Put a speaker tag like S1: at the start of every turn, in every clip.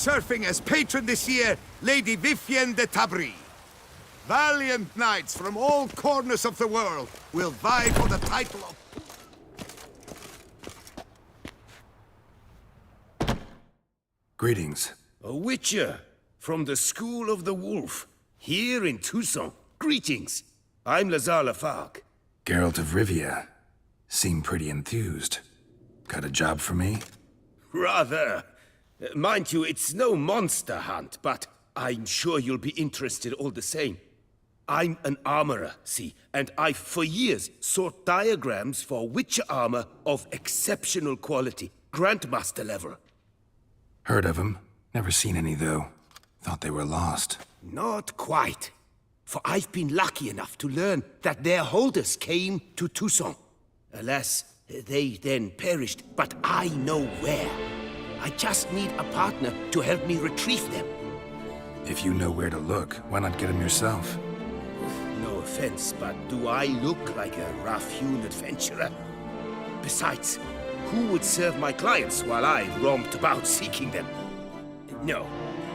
S1: surfing as patron this year, Lady Vivienne de Tabry. Valiant knights from all corners of the world will vie for the title of...
S2: Greetings.
S3: A witcher from the School of the Wolf, here in Tucson. Greetings. I'm Lazar Lafargue.
S2: Geralt of Rivia. Seem pretty enthused. Got a job for me?
S3: Rather. Mind you, it's no monster hunt, but I'm sure you'll be interested all the same. I'm an armorer, see, and I've for years sought diagrams for witcher armor of exceptional quality, Grandmaster level.
S2: Heard of them. Never seen any, though. Thought they were lost.
S3: Not quite. For I've been lucky enough to learn that their holders came to Tucson. Alas, they then perished, but I know where. I just need a partner to help me retrieve them.
S2: If you know where to look, why not get them yourself?
S3: No offense, but do I look like a rough-hewn adventurer? Besides, who would serve my clients while I roamed about seeking them? No,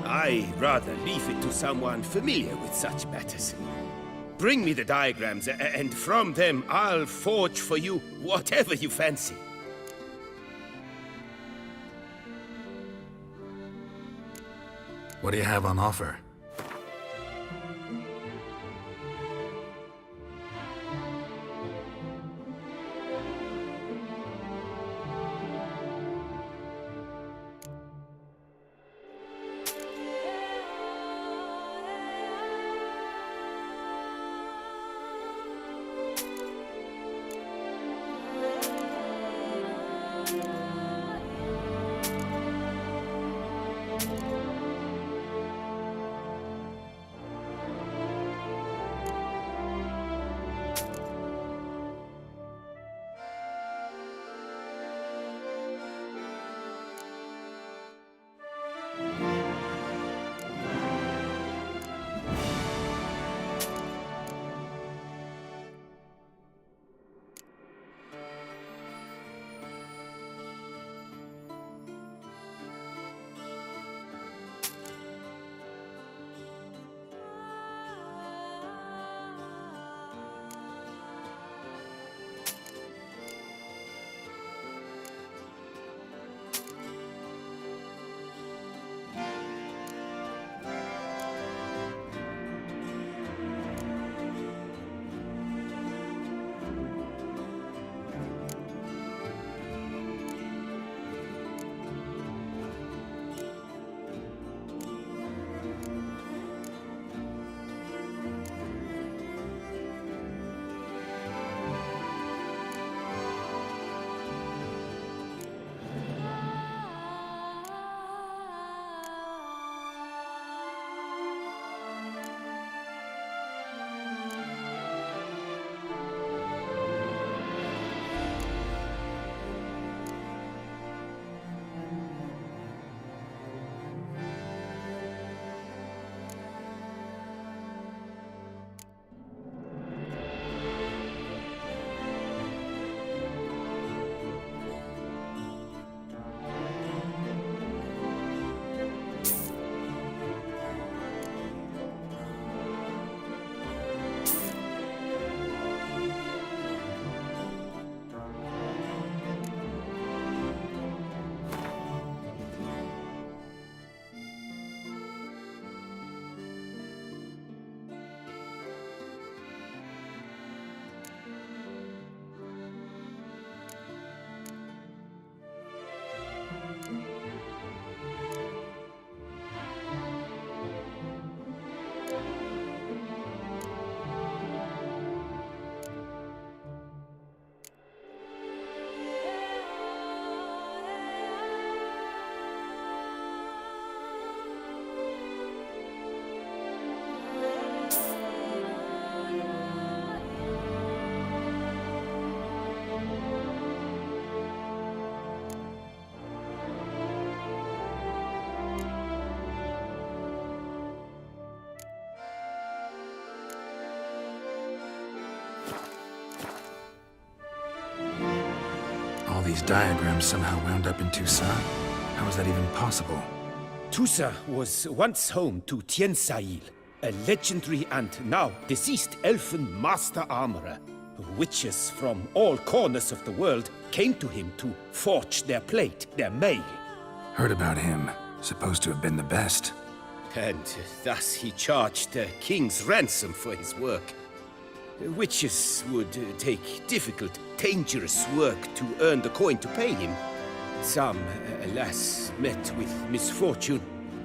S3: I'd rather leave it to someone familiar with such matters. Bring me the diagrams, and from them I'll forge for you whatever you fancy.
S2: What do you have on offer? These diagrams somehow wound up in Tucson? How is that even possible?
S3: Tusa was once home to Tiensail, a legendary and now deceased elfin master armorer. Witches from all corners of the world came to him to forge their plate, their mail.
S2: Heard about him. Supposed to have been the best.
S3: And thus he charged a king's ransom for his work. Witches would take difficult, dangerous work to earn the coin to pay him. Some, alas, met with misfortune,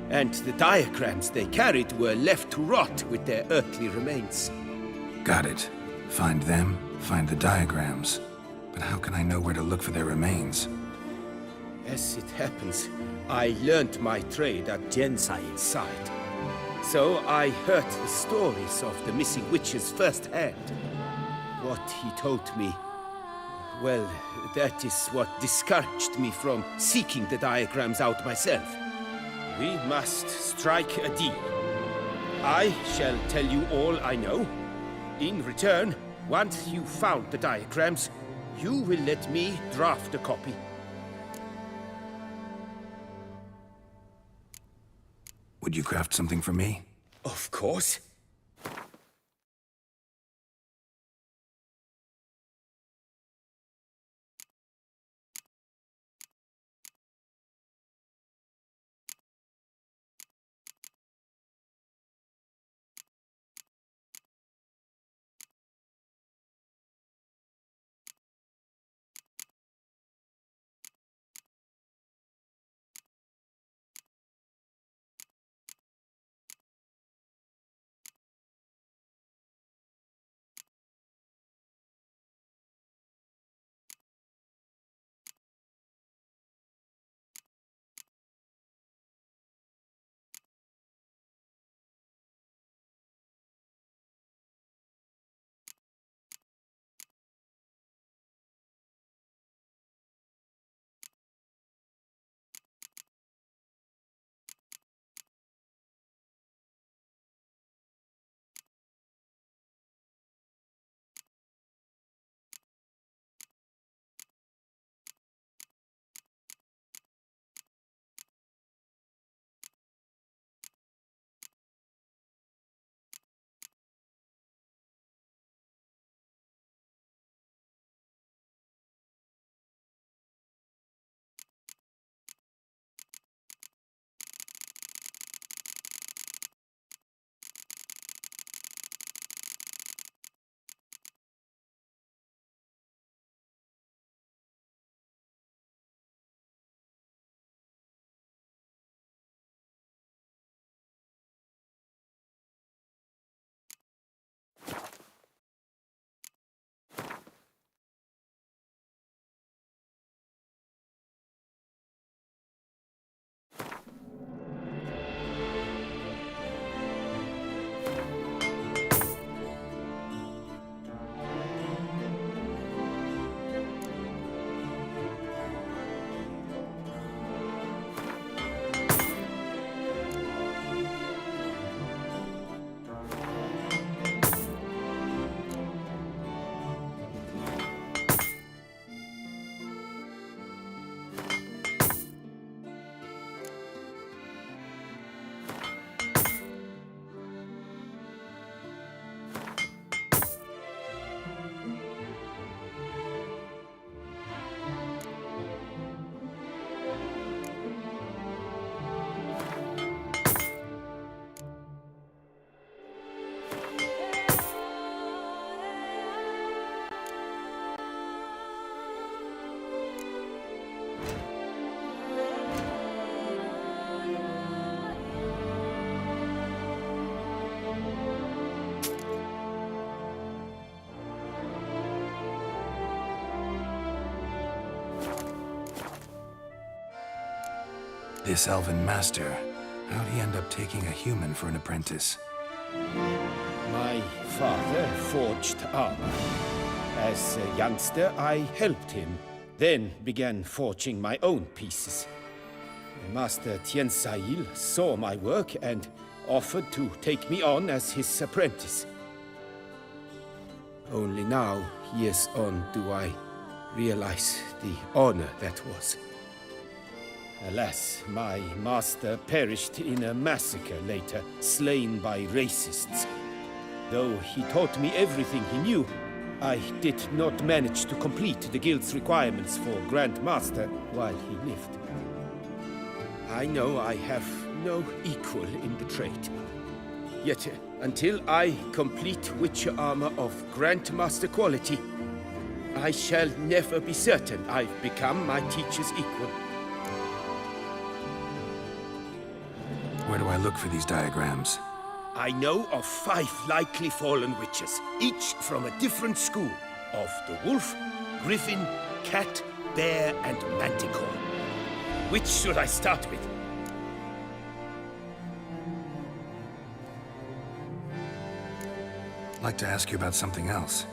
S3: and the diagrams they carried were left to rot with their earthly remains.
S2: Got it. Find them, find the diagrams. But how can I know where to look for their remains?
S3: As it happens, I learned my trade at Jensail's side. So I heard the stories of the missing witches firsthand. What he told me, well, that is what discouraged me from seeking the diagrams out myself. We must strike a deal. I shall tell you all I know. In return, once you've found the diagrams, you will let me draft a copy.
S2: Would you craft something for me?
S3: Of course.
S2: This elven master, how'd he end up taking a human for an apprentice?
S3: My father forged armor. As a youngster, I helped him, then began forging my own pieces. Master Tiensail saw my work and offered to take me on as his apprentice. Only now, years on, do I realize the honor that was. Alas, my master perished in a massacre later, slain by racists. Though he taught me everything he knew, I did not manage to complete the guild's requirements for Grand Master while he lived. I know I have no equal in the trade. Yet, until I complete Witcher armor of Grandmaster quality, I shall never be certain I've become my teacher's equal.
S2: Where do I look for these diagrams?
S3: I know of 5 likely fallen witches, each from a different school of the wolf, griffin, cat, bear, and manticore. Which should I start with?
S2: I'd like to ask you about something else.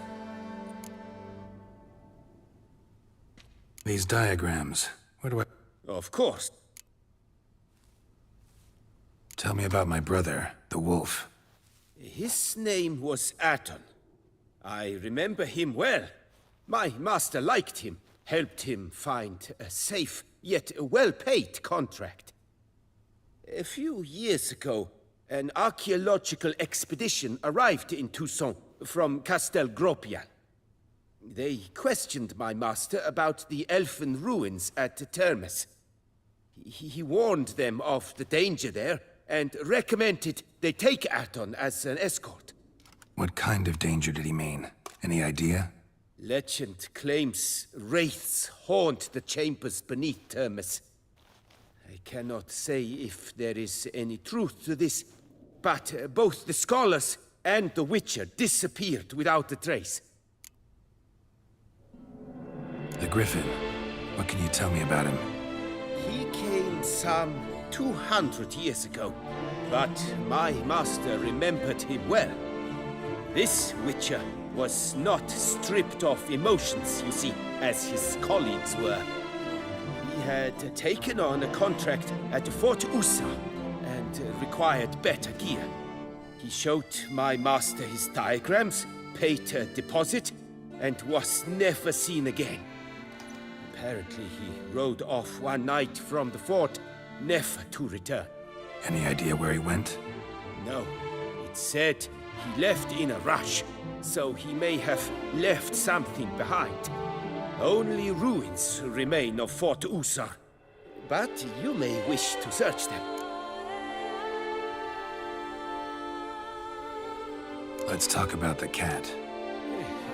S2: These diagrams, where do I...
S3: Of course.
S2: Tell me about my brother, the wolf.
S3: His name was Aton. I remember him well. My master liked him, helped him find a safe, yet well-paid contract. A few years ago, an archaeological expedition arrived in Toussaint from Castel Gropian. They questioned my master about the elfin ruins at Termes. He warned them of the danger there, and recommended they take Aton as an escort.
S2: What kind of danger did he mean? Any idea?
S3: Legend claims wraiths haunt the chambers beneath Termes. I cannot say if there is any truth to this, but both the scholars and the Witcher disappeared without a trace.
S2: The Griffin. What can you tell me about him?
S3: He came some 200 years ago, but my master remembered him well. This Witcher was not stripped of emotions, you see, as his colleagues were. He had taken on a contract at Fort Usa and required better gear. He showed my master his diagrams, paid a deposit, and was never seen again. Apparently he rode off one night from the fort, never to return.
S2: Any idea where he went?
S3: No. It said he left in a rush, so he may have left something behind. Only ruins remain of Fort Usar, but you may wish to search them.
S2: Let's talk about the cat.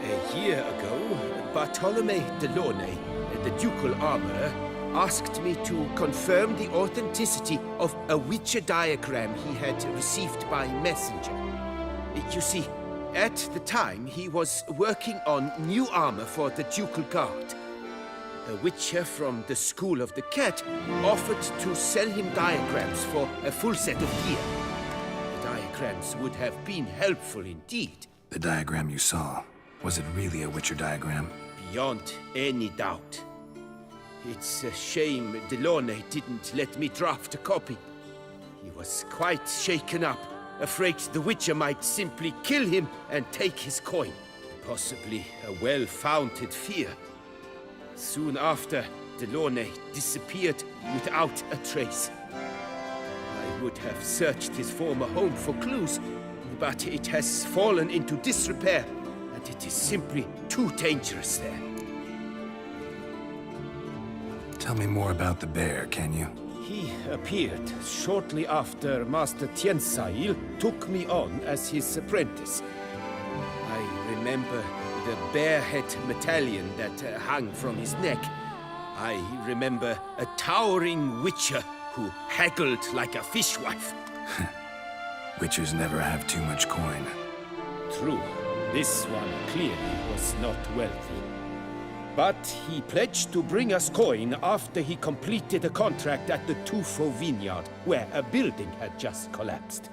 S3: A year ago, Bartolome Delaunay, the ducal armorer, asked me to confirm the authenticity of a Witcher diagram he had received by messenger. You see, at the time he was working on new armor for the ducal guard. A Witcher from the School of the Cat offered to sell him diagrams for a full set of gear. The diagrams would have been helpful indeed.
S2: The diagram you saw, was it really a Witcher diagram?
S3: Beyond any doubt. It's a shame Delaunay didn't let me draft a copy. He was quite shaken up, afraid the Witcher might simply kill him and take his coin. Possibly a well-founded fear. Soon after, Delaunay disappeared without a trace. I would have searched his former home for clues, but it has fallen into disrepair, and it is simply too dangerous there.
S2: Tell me more about the bear, can you?
S3: He appeared shortly after Master Tiensail took me on as his apprentice. I remember the bear-head medallion that hung from his neck. I remember a towering Witcher who haggled like a fishwife.
S2: Witchers never have too much coin.
S3: True, this one clearly was not wealthy. But he pledged to bring us coin after he completed a contract at the Tufo vineyard, where a building had just collapsed.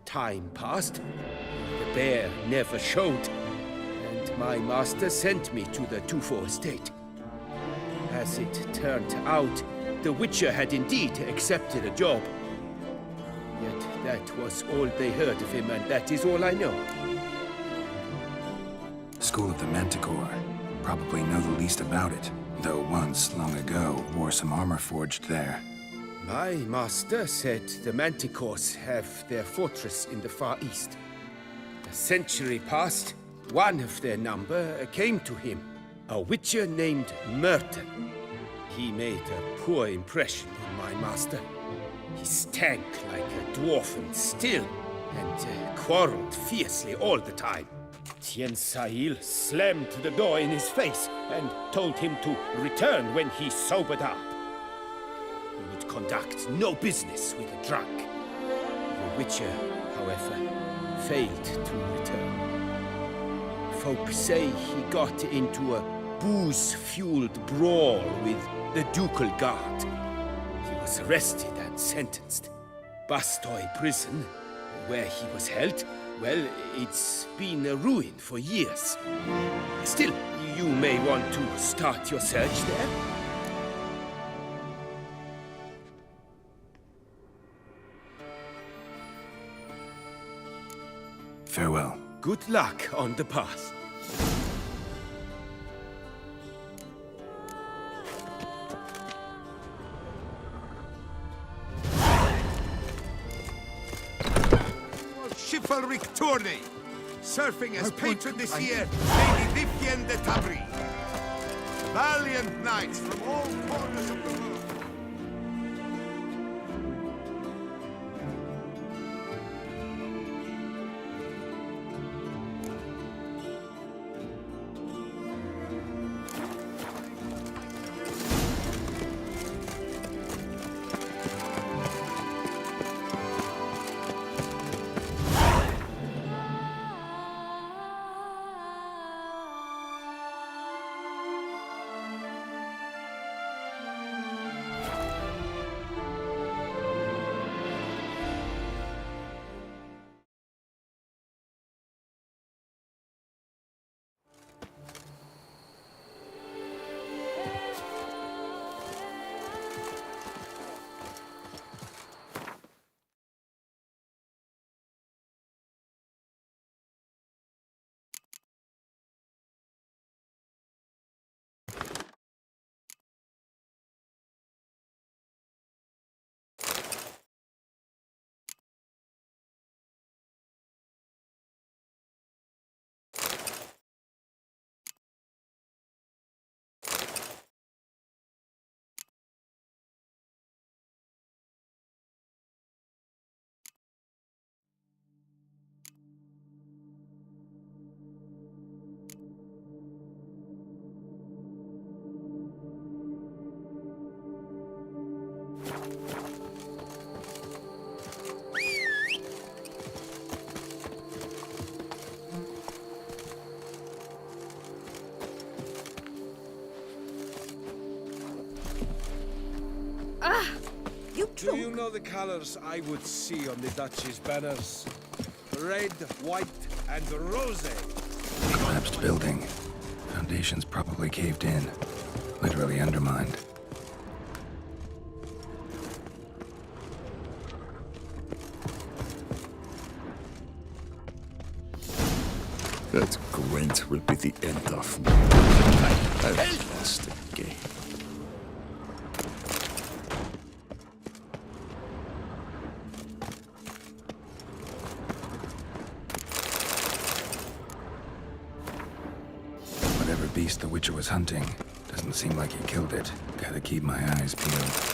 S3: Time passed, the bear never showed, and my master sent me to the Tufo estate. As it turned out, the Witcher had indeed accepted a job. Yet that was all they heard of him, and that is all I know.
S2: School of the Manticore. Probably know the least about it. though once, long ago, wore some armor forged there.
S3: My master said the Manticores have their fortress in the Far East. A century past, one of their number came to him, a witcher named Merton. He made a poor impression on my master. He stank like a dwarfen still, and quarreled fiercely all the time. Tien Sahil slammed the door in his face and told him to return when he sobered up. He would conduct no business with a drunk. The Witcher, however, failed to return. Folk say he got into a booze-fueled brawl with the Ducal Guard. He was arrested and sentenced. Bastoy Prison, where he was held, well, it's been a ruin for years. Still, you may want to start your search there.
S2: Farewell.
S3: Good luck on the path.
S1: Chivalric tourney. Surfing as patron this year, Lady Vivienne de Tabry. Valiant knights from all corners of the world.
S4: Do you know the colors I would see on the Duchy's banners? Red, white, and rose.
S2: Collapsed building. Foundations probably caved in. Literally undermined.
S5: That Gwent will be the end of me. I've lost the game.
S2: Whatever beast the Witcher was hunting, doesn't seem like he killed it. Gotta keep my eyes peeled.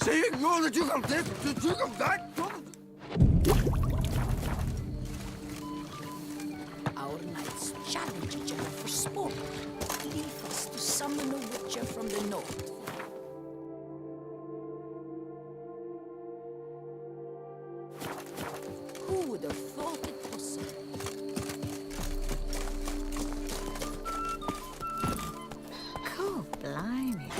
S4: Saying no, that you come back, that you come back.
S6: Our knights challenge each other for sport. Leave us to summon a witcher from the north. Who would have thought it possible? Oh, blimey.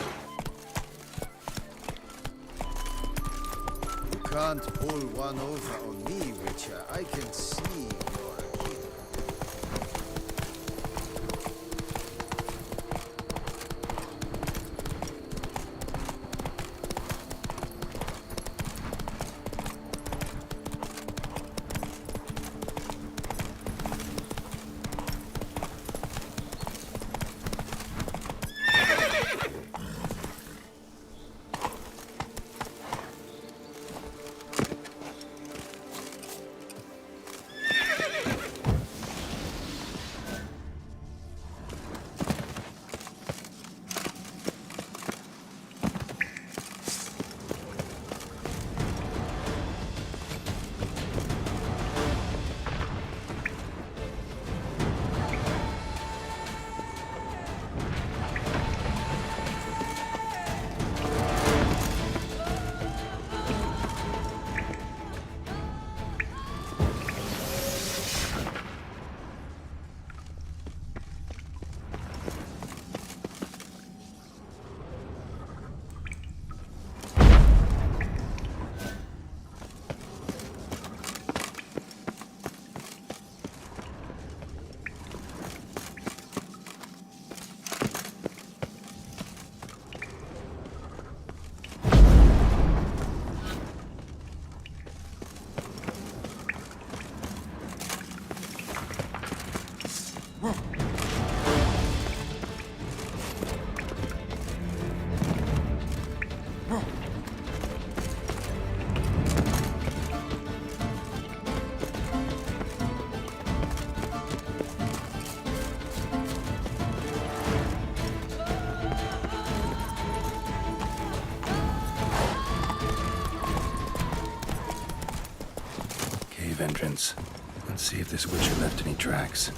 S4: You can't pull one over on me, Witcher. I can see you're a hero.
S2: Entrance. Let's see if this witcher left any tracks.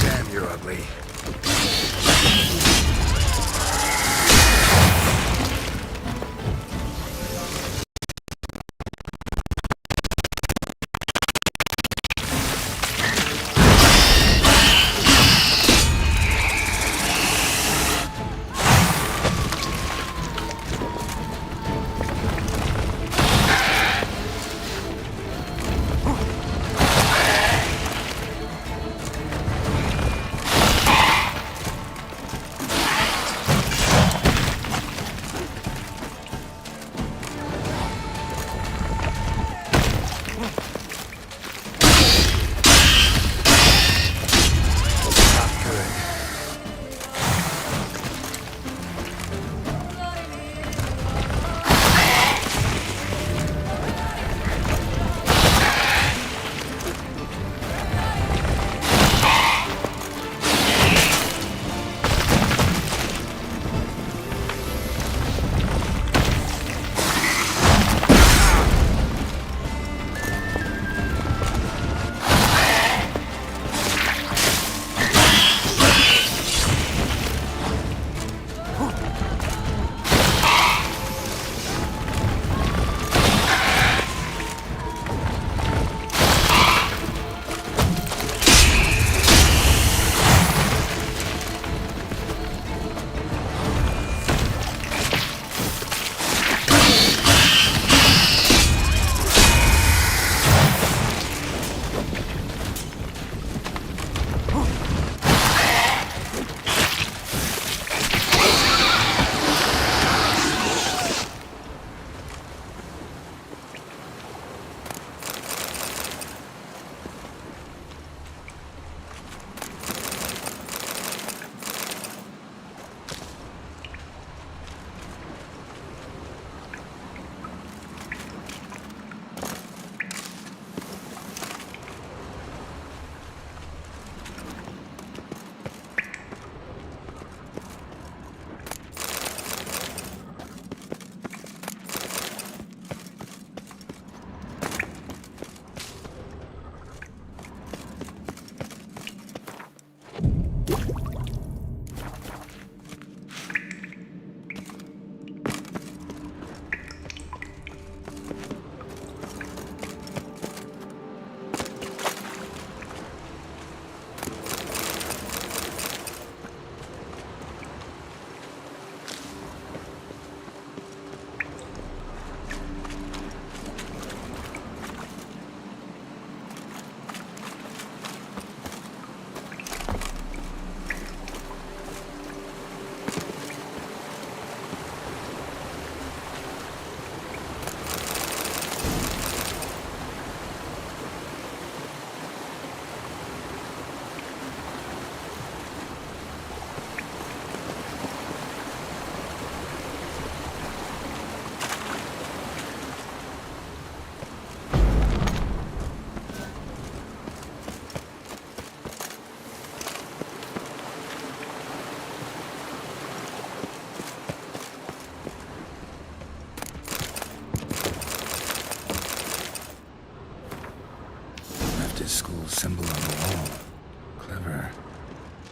S2: Damn, you're ugly.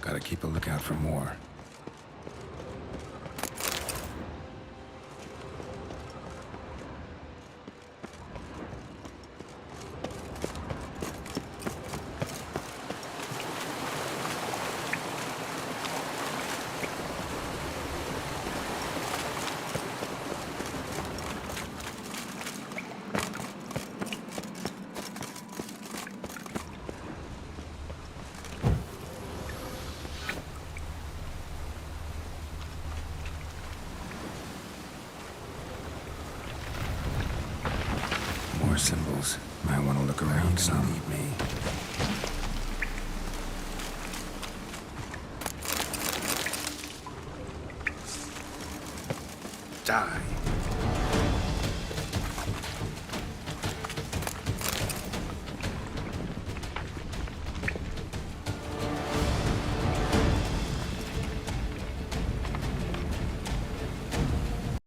S2: Gotta keep a lookout for more. More symbols. Might want to look around some. Leave me. Die.